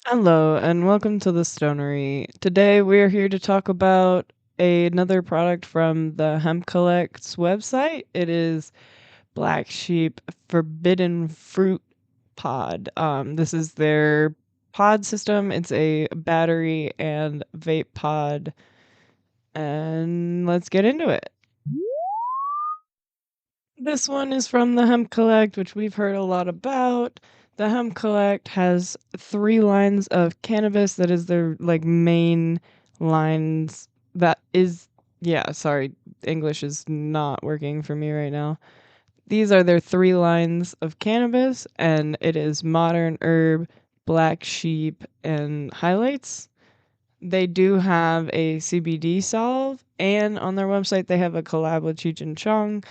Hello, and welcome to the Stonery. Today we are here to talk about another product from the Hemp Collect's website. It is Black Sheep Forbidden Fruit Pod. This is their pod system. It's a battery and vape pod, and let's get into it. This one is from the Hemp Collect, which we've heard a lot about. The Hemp Collect has 3 lines of cannabis that is their, main lines that is yeah, sorry, English is not working for me right now. These are their 3 lines of cannabis, and it is Modern Herb, Black Sheep, and Highlights. They do have a CBD solve, and on their website, they have a collab with Cheech and Chong,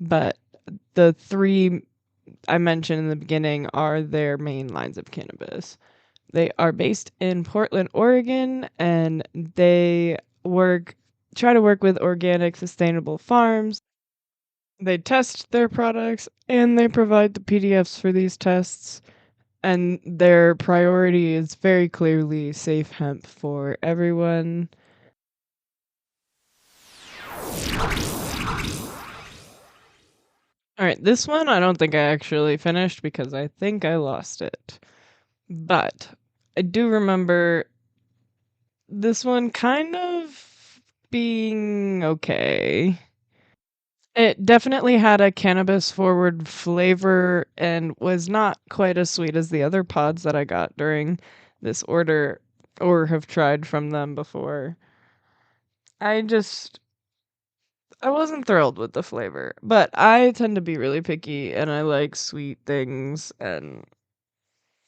but the 3 I mentioned in the beginning are their main lines of cannabis. They are based in Portland, Oregon, and they work try to work with organic, sustainable farms. They test their products and they provide the PDFs for these tests. And their priority is very clearly safe hemp for everyone. All right, this one I don't think I actually finished because I think I lost it. But I do remember this one kind of being okay. It definitely had a cannabis forward flavor and was not quite as sweet as the other pods that I got during this order or have tried from them before. I just I wasn't thrilled with the flavor, but I tend to be really picky and I like sweet things and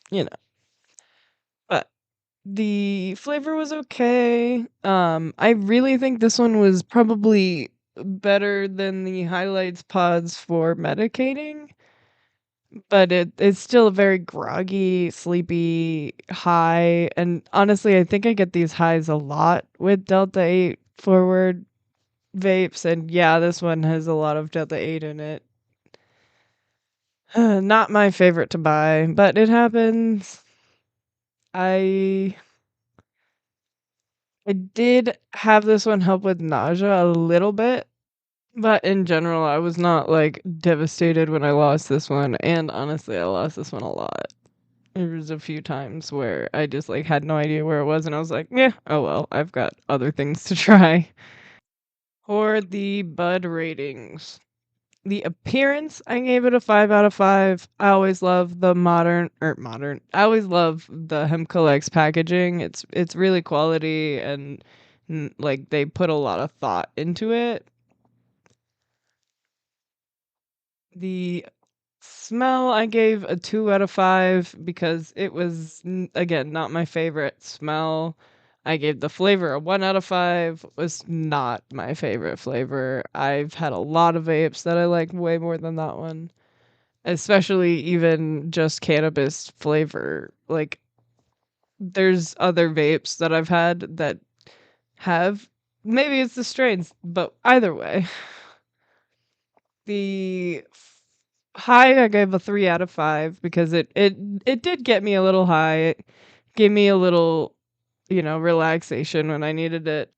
you know. But the flavor was okay. I really think this one was probably better than the highlights pods for medicating, but it's still very groggy, sleepy, high, and honestly, I think I get these highs a lot with Delta 8 forward vapes, and yeah, this one has a lot of Delta 8 in it. Not my favorite to buy, but it happens. I I did have this one help with nausea a little bit, but in general, I was not, devastated when I lost this one, and honestly, I lost this one a lot. There was a few times where I just, had no idea where it was, and I was like, "Yeah, oh well, I've got other things to try." For the bud ratings, the appearance, I gave it a 5 out of 5. I always love the I always love the Hemp Collects packaging. It's really quality and they put a lot of thought into it. The smell, I gave a 2 out of 5 because it was again not my favorite smell. I gave the flavor a 1 out of 5. Was not my favorite flavor. I've had a lot of vapes that I like way more than that one. Especially even just cannabis flavor. There's other vapes that I've had that have maybe it's the strains, but either way, the high I gave a 3 out of 5 because it did get me a little high. It gave me a little, relaxation when I needed it.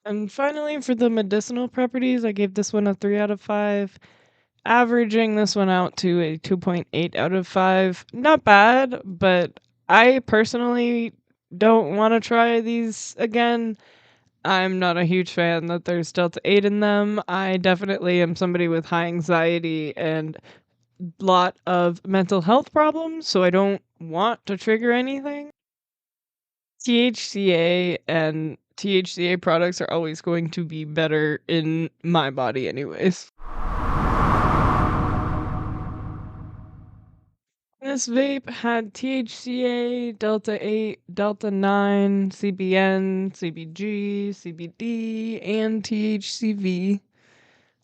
And finally, for the medicinal properties, I gave this one a 3 out of 5, averaging this one out to a 2.8 out of 5. Not bad, but I personally don't want to try these again. I'm not a huge fan that there's Delta 8 in them. I definitely am somebody with high anxiety and lot of mental health problems, so I don't want to trigger anything. THCA and THCA products are always going to be better in my body anyways. This vape had THCA, Delta 8, Delta 9, CBN, CBG, CBD, and THCV.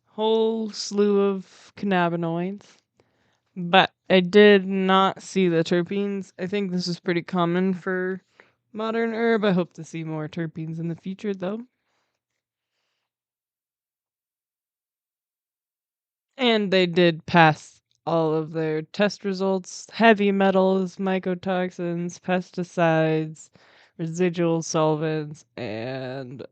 Whole slew of cannabinoids. But I did not see the terpenes. I think this is pretty common for modern herb. I hope to see more terpenes in the future, though. And they did pass all of their test results, heavy metals, mycotoxins, pesticides, residual solvents, and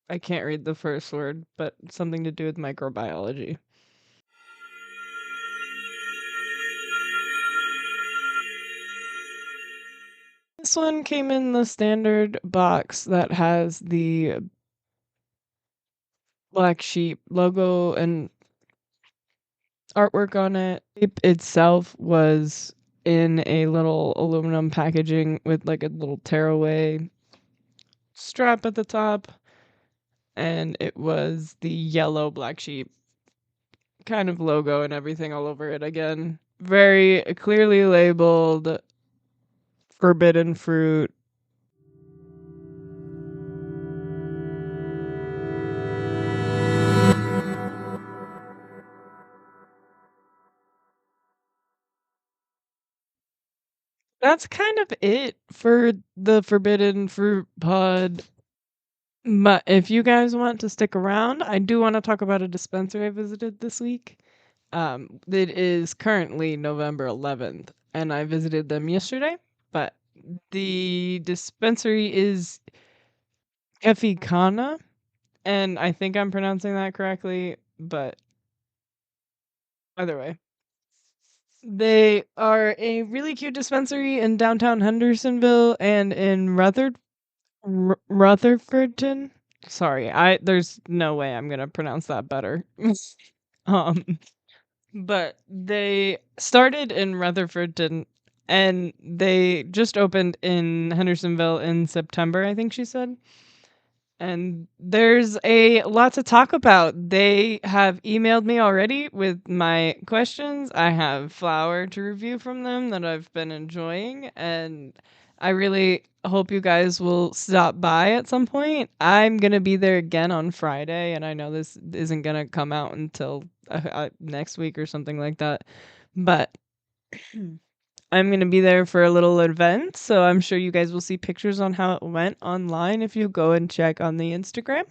I can't read the first word, but something to do with microbiology. This one came in the standard box that has the black sheep logo and artwork on it. It itself was in a little aluminum packaging with like a little tearaway strap at the top, and it was the yellow black sheep kind of logo and everything all over it again. Very clearly labeled forbidden fruit. That's kind of it for the forbidden fruit pod. But if you guys want to stick around, I do want to talk about a dispensary I visited this week. It is currently November 11th, and I visited them yesterday. But the dispensary is Kefikana, and I think I'm pronouncing that correctly, but either way. They are a really cute dispensary in downtown Hendersonville and in Rutherfordton. Sorry, there's no way I'm gonna pronounce that better. um, but they started in Rutherfordton and they just opened in Hendersonville in September, I think she said. And there's a lot to talk about. They have emailed me already with my questions. I have flower to review from them that I've been enjoying, and I really hope you guys will stop by at some point. I'm going to be there again on Friday, and I know this isn't going to come out until next week or something like that. But I'm going to be there for a little event, so I'm sure you guys will see pictures on how it went online if you go and check on the Instagram.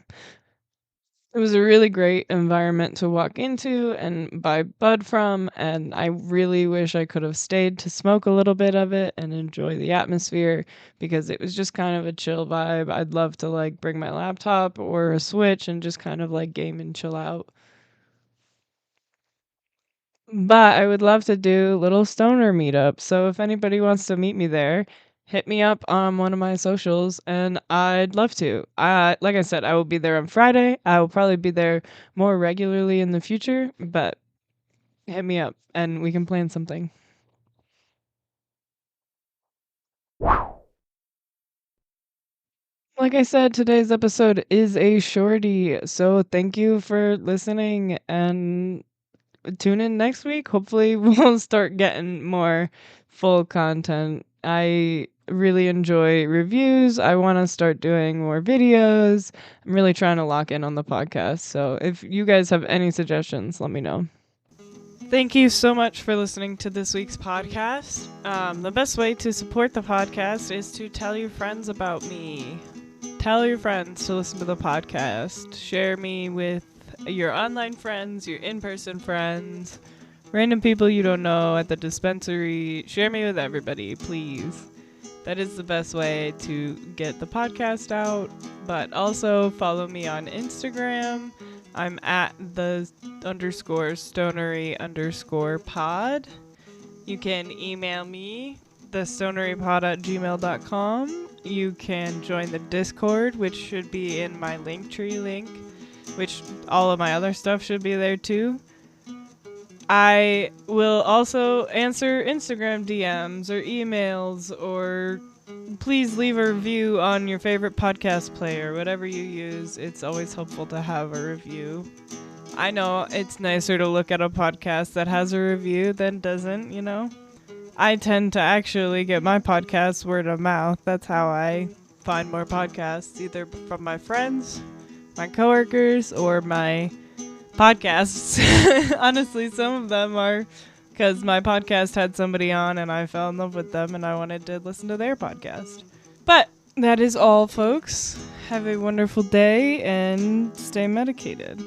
It was a really great environment to walk into and buy bud from, and I really wish I could have stayed to smoke a little bit of it and enjoy the atmosphere because it was just kind of a chill vibe. I'd love to like bring my laptop or a Switch and just kind of like game and chill out. But I would love to do little stoner meetup. So if anybody wants to meet me there, hit me up on one of my socials and I'd love to. Like I said, I will be there on Friday. I will probably be there more regularly in the future, but hit me up and we can plan something. Like I said, today's episode is a shorty. So thank you for listening and tune in next week. Hopefully, we'll start getting more full content. I really enjoy reviews. I want to start doing more videos. I'm really trying to lock in on the podcast. So, if you guys have any suggestions, let me know. Thank you so much for listening to this week's podcast. The best way to support the podcast is to tell your friends about me. Tell your friends to listen to the podcast. Share me with your online friends, your in-person friends, random people you don't know at the dispensary. Share me with everybody, please. That is the best way to get the podcast out. But also follow me on Instagram. I'm at the _stonery_pod. You can email me, thestonerypod@gmail.com. You can join the Discord, which should be in my Linktree link, which all of my other stuff should be there too. I will also answer Instagram DMs or emails, or please leave a review on your favorite podcast player, whatever you use. It's always helpful to have a review. I know it's nicer to look at a podcast that has a review than doesn't, you know. I tend to actually get my podcasts word of mouth. That's how I find more podcasts, either from my friends, my coworkers, or my podcasts. Honestly, some of them are because my podcast had somebody on and I fell in love with them and I wanted to listen to their podcast. But that is all, folks. Have a wonderful day and stay medicated.